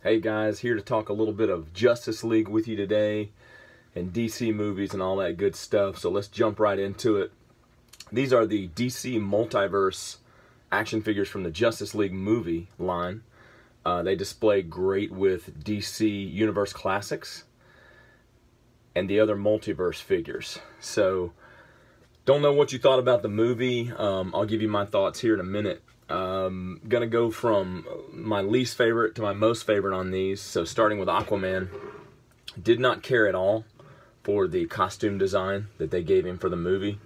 Hey guys, here to talk a little bit of Justice League with you today and DC movies and all that good stuff. So let's jump right into it. These are the DC Multiverse action figures from the Justice League movie line. They display great with DC Universe Classics and the other Multiverse figures. So don't know what you thought about the movie. I'll give you my thoughts here in a minute. Gonna go from my least favorite to my most favorite on these. So starting with Aquaman, did not care at all for the costume design that they gave him for the movie.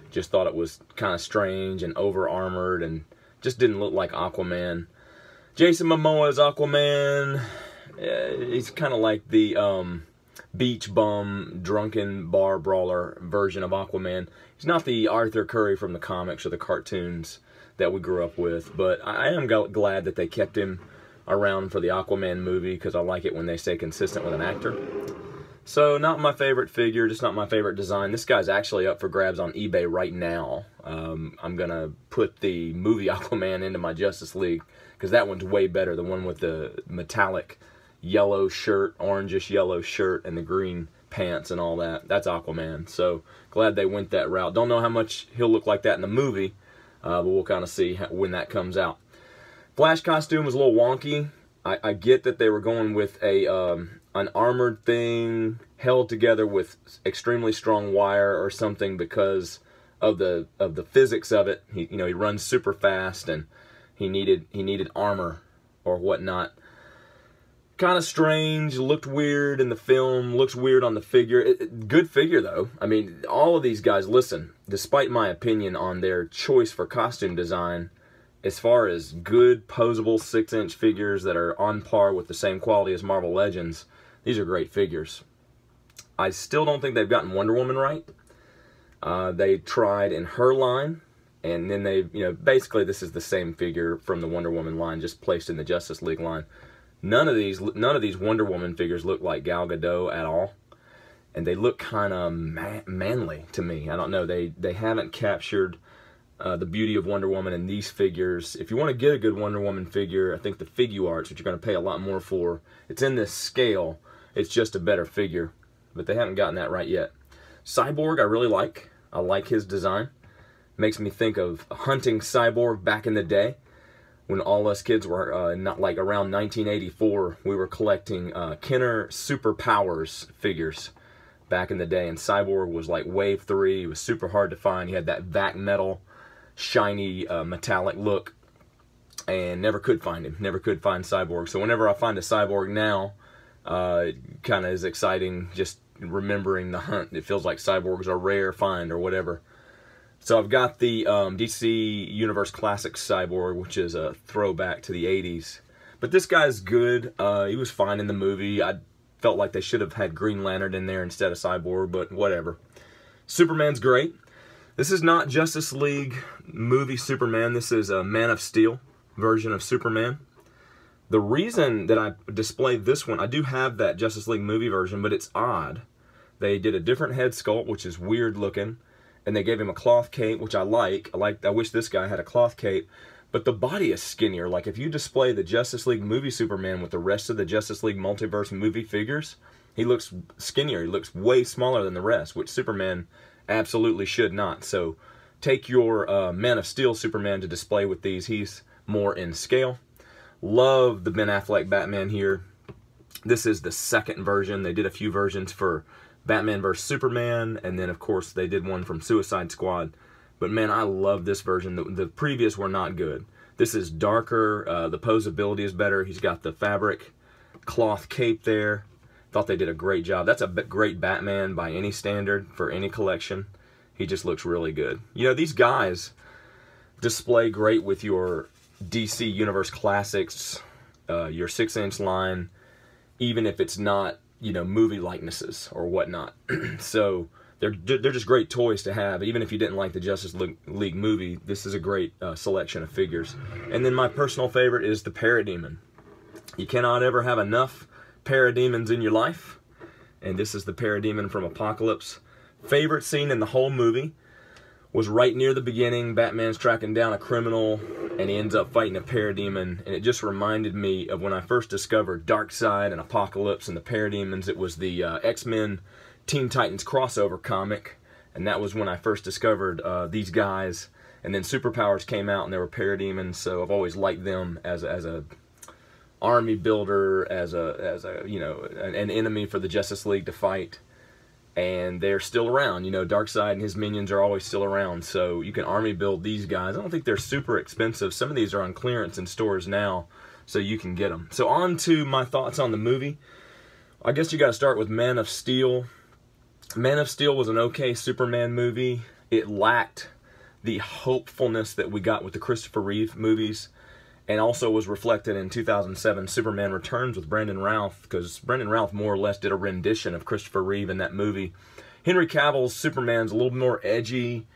Just thought it was kind of strange and over armored and just didn't look like Aquaman. Jason Momoa's Aquaman, he's kind of like the beach bum, drunken bar brawler version of Aquaman. He's not the Arthur Curry from the comics or the cartoons that we grew up with, but I am glad that they kept him around for the Aquaman movie because I like it when they stay consistent with an actor. So not my favorite figure, just not my favorite design. This guy's actually up for grabs on eBay right now. I'm gonna put the movie Aquaman into my Justice League because that one's way better. The one with the metallic yellow shirt, orangish yellow shirt, and the green pants and all that. That's Aquaman. So glad they went that route. Don't know how much he'll look like that in the movie. But we'll kind of see when that comes out. Flash costume was a little wonky. I get that they were going with an armored thing held together with extremely strong wire or something because of the physics of it. He runs super fast and he needed armor or whatnot. Kind of strange, looked weird in the film, looks weird on the figure. Good figure though. I mean, all of these guys, listen, despite my opinion on their choice for costume design, as far as good, posable 6-inch figures that are on par with the same quality as Marvel Legends, these are great figures. I still don't think they've gotten Wonder Woman right. They tried in her line, and then they, basically this is the same figure from the Wonder Woman line, just placed in the Justice League line. None of these Wonder Woman figures look like Gal Gadot at all, and they look kind of manly to me. I don't know. They haven't captured the beauty of Wonder Woman in these figures. If you want to get a good Wonder Woman figure, I think the Figuarts, which you're going to pay a lot more for, it's in this scale. It's just a better figure, but they haven't gotten that right yet. Cyborg, I really like. I like his design. Makes me think of hunting Cyborg back in the day, when all us kids were, not like around 1984, we were collecting Kenner Superpowers figures back in the day, and Cyborg was like wave 3. He was super hard to find. He had that vac metal, shiny, metallic look, and never could find him. Never could find Cyborg. So whenever I find a Cyborg now, it kind of is exciting just remembering the hunt. It feels like Cyborgs are rare find or whatever. So I've got the DC Universe Classic Cyborg, which is a throwback to the 80s. But this guy's good. He was fine in the movie. I felt like they should have had Green Lantern in there instead of Cyborg, but whatever. Superman's great. This is not Justice League movie Superman. This is a Man of Steel version of Superman. The reason that I displayed this one, I do have that Justice League movie version, but it's odd. They did a different head sculpt, which is weird looking. And they gave him a cloth cape, which I like. I wish this guy had a cloth cape. But the body is skinnier. Like, if you display the Justice League movie Superman with the rest of the Justice League Multiverse movie figures, he looks skinnier. He looks way smaller than the rest, which Superman absolutely should not. So take your Man of Steel Superman to display with these. He's more in scale. Love the Ben Affleck Batman here. This is the second version. They did a few versions for Batman vs. Superman, and then of course they did one from Suicide Squad. But man, I love this version. The previous were not good. This is darker, the posability is better. He's got the fabric cloth cape there. Thought they did a great job. That's a great Batman by any standard for any collection. He just looks really good. These guys display great with your DC Universe Classics, your 6-inch line, even if it's not movie likenesses or whatnot. So they're just great toys to have. Even if you didn't like the Justice League movie, this is a great selection of figures. And then my personal favorite is the Parademon. You cannot ever have enough Parademons in your life, and this is the Parademon from Apocalypse. Favorite scene in the whole movie was right near the beginning. Batman's tracking down a criminal, and he ends up fighting a parademon, and it just reminded me of when I first discovered Darkseid and Apocalypse and the Parademons. It was the X-Men Teen Titans crossover comic, and that was when I first discovered these guys. And then Superpowers came out, and they were parademons, so I've always liked them as a army builder, as a you know, an enemy for the Justice League to fight. And they're still around. You know, Darkseid and his minions are always still around, so you can army build these guys. I don't think they're super expensive. Some of these are on clearance in stores now, so you can get them. So on to my thoughts on the movie. I guess you got to start with Man of Steel. Man of Steel was an okay Superman movie. It lacked the hopefulness that we got with the Christopher Reeve movies, and also was reflected in 2007 Superman Returns with Brandon Routh, because Brandon Routh more or less did a rendition of Christopher Reeve in that movie. Henry Cavill's Superman's a little more edgy.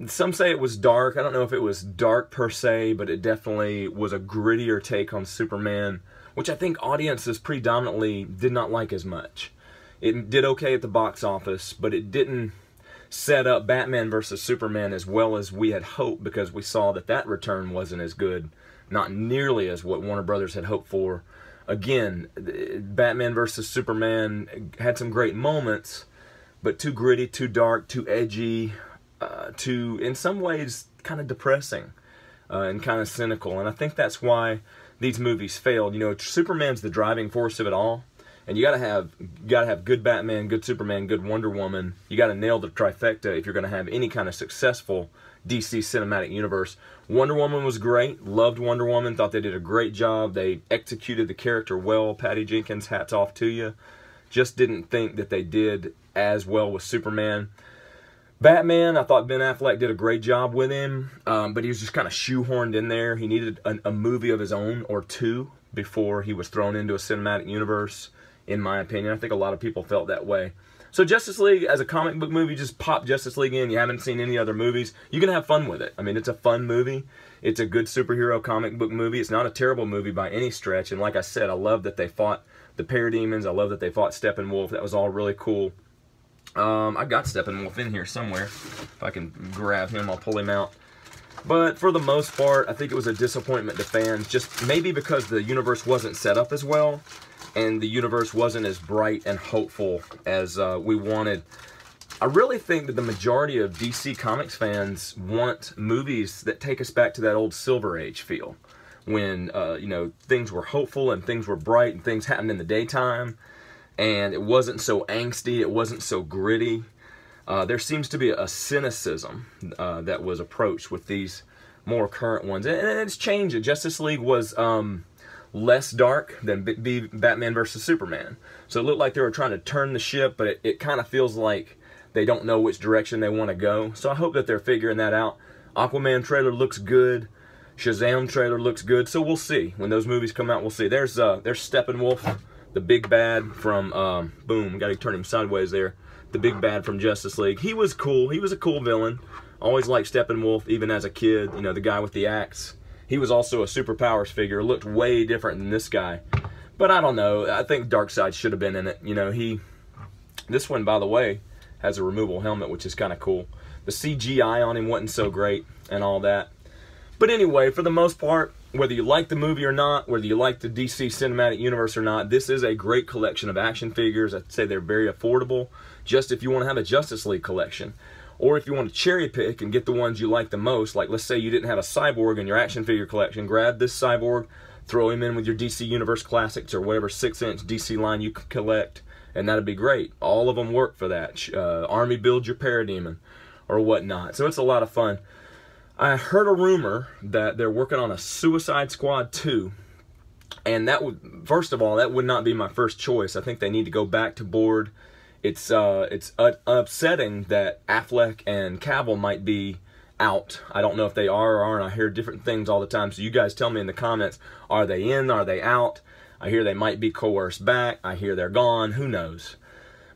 Some say it was dark. I don't know if it was dark per se, but it definitely was a grittier take on Superman, which I think audiences predominantly did not like as much. It did okay at the box office, but it didn't set up Batman versus Superman as well as we had hoped, because we saw that that return wasn't as good. Not nearly as what Warner Brothers had hoped for. Again, Batman vs. Superman had some great moments, but too gritty, too dark, too edgy, too, in some ways, kind of depressing and kind of cynical. And I think that's why these movies failed. You know, Superman's the driving force of it all, and you gotta have good Batman, good Superman, good Wonder Woman. You gotta nail the trifecta if you're gonna have any kind of successful DC cinematic universe. Wonder Woman was great. Loved Wonder Woman. Thought they did a great job. They executed the character well. Patty Jenkins, hats off to you. Just didn't think that they did as well with Superman. Batman, I thought Ben Affleck did a great job with him, but he was just kind of shoehorned in there. He needed a movie of his own or two before he was thrown into a cinematic universe, in my opinion. I think a lot of people felt that way. So Justice League, as a comic book movie, just pop Justice League in. You haven't seen any other movies. You can have fun with it. I mean, it's a fun movie. It's a good superhero comic book movie. It's not a terrible movie by any stretch. And like I said, I love that they fought the Parademons. I love that they fought Steppenwolf. That was all really cool. I got Steppenwolf in here somewhere. If I can grab him, I'll pull him out. But for the most part, I think it was a disappointment to fans. Just maybe because the universe wasn't set up as well, and the universe wasn't as bright and hopeful as we wanted. I really think that the majority of DC Comics fans want movies that take us back to that old Silver Age feel, when you know, things were hopeful and things were bright and things happened in the daytime, and it wasn't so angsty, it wasn't so gritty. There seems to be a cynicism that was approached with these more current ones, and it's changing. Justice League was less dark than Batman vs. Superman. So it looked like they were trying to turn the ship, but it kind of feels like they don't know which direction they want to go. So I hope that they're figuring that out. Aquaman trailer looks good. Shazam trailer looks good. So we'll see. When those movies come out, we'll see. There's Steppenwolf, the big bad from, boom, got to turn him sideways there. The big bad from Justice League. He was cool. He was a cool villain. Always liked Steppenwolf, even as a kid. You know, the guy with the axe. He was also a superpowers figure. Looked way different than this guy. But I don't know. I think Darkseid should have been in it. You know, this one, by the way, has a removable helmet, which is kind of cool. The CGI on him wasn't so great and all that. But anyway, for the most part, whether you like the movie or not, whether you like the DC Cinematic Universe or not, this is a great collection of action figures. I'd say they're very affordable, just if you want to have a Justice League collection. Or if you want to cherry pick and get the ones you like the most, like let's say you didn't have a Cyborg in your action figure collection, grab this Cyborg, throw him in with your DC Universe Classics or whatever 6-inch DC line you can collect, and that'd be great. All of them work for that. Army build your Parademon or whatnot. So it's a lot of fun. I heard a rumor that they're working on a Suicide Squad 2, and that would, first of all, that would not be my first choice. I think they need to go back to board. It's upsetting that Affleck and Cavill might be out. I don't know if they are or aren't. I hear different things all the time. So you guys tell me in the comments, are they in? Are they out? I hear they might be coerced back. I hear they're gone. Who knows?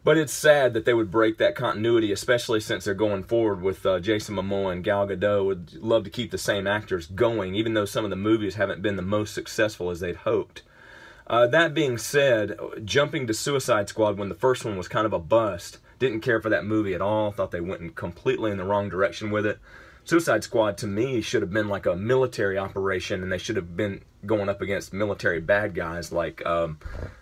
But it's sad that they would break that continuity, especially since they're going forward with Jason Momoa and Gal Gadot. Would love to keep the same actors going, even though some of the movies haven't been the most successful as they'd hoped. That being said, jumping to Suicide Squad when the first one was kind of a bust Didn't care for that movie at all. Thought they went completely in the wrong direction with it. Suicide Squad, to me, should have been like a military operation, and they should have been going up against military bad guys like, I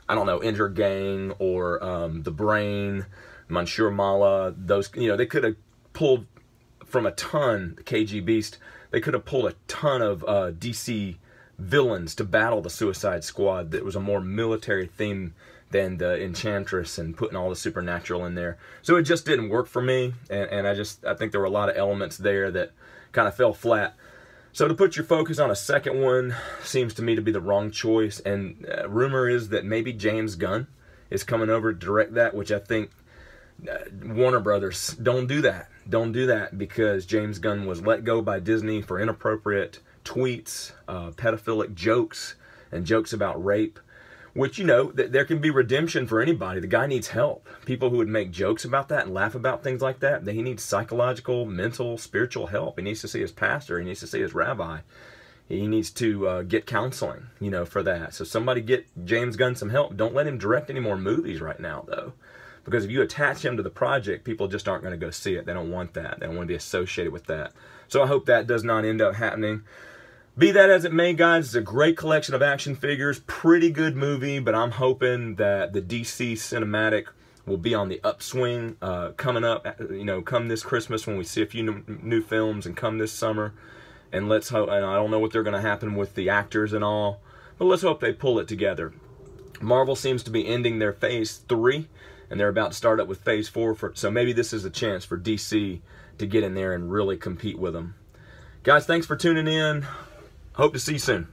don't know, Injure Gang or The Brain, Monsieur Mala. Those, you know, they could have pulled from a ton, KG Beast, they could have pulled a ton of DC villains to battle the Suicide Squad that was a more military theme than the Enchantress and putting all the supernatural in there. So it just didn't work for me, and I think there were a lot of elements there that kind of fell flat. So to put your focus on a second one seems to me to be the wrong choice, and rumor is that maybe James Gunn is coming over to direct that, which I think Warner Brothers, don't do that. Don't do that, because James Gunn was let go by Disney for inappropriate tweets, pedophilic jokes, and jokes about rape. Which, you know, there can be redemption for anybody. The guy needs help. People who would make jokes about that and laugh about things like that, he needs psychological, mental, spiritual help. He needs to see his pastor. He needs to see his rabbi. He needs to get counseling, you know, for that. So somebody get James Gunn some help. Don't let him direct any more movies right now, though. Because if you attach him to the project, people just aren't going to go see it. They don't want that. They don't want to be associated with that. So I hope that does not end up happening. Be that as it may, guys, it's a great collection of action figures. Pretty good movie, but I'm hoping that the DC cinematic will be on the upswing coming up, you know, come this Christmas when we see a few new films, and come this summer. And let's hope, and I don't know what they're going to happen with the actors and all, but let's hope they pull it together. Marvel seems to be ending their Phase 3, and they're about to start up with Phase 4, so maybe this is a chance for DC to get in there and really compete with them. Guys, thanks for tuning in. Hope to see you soon.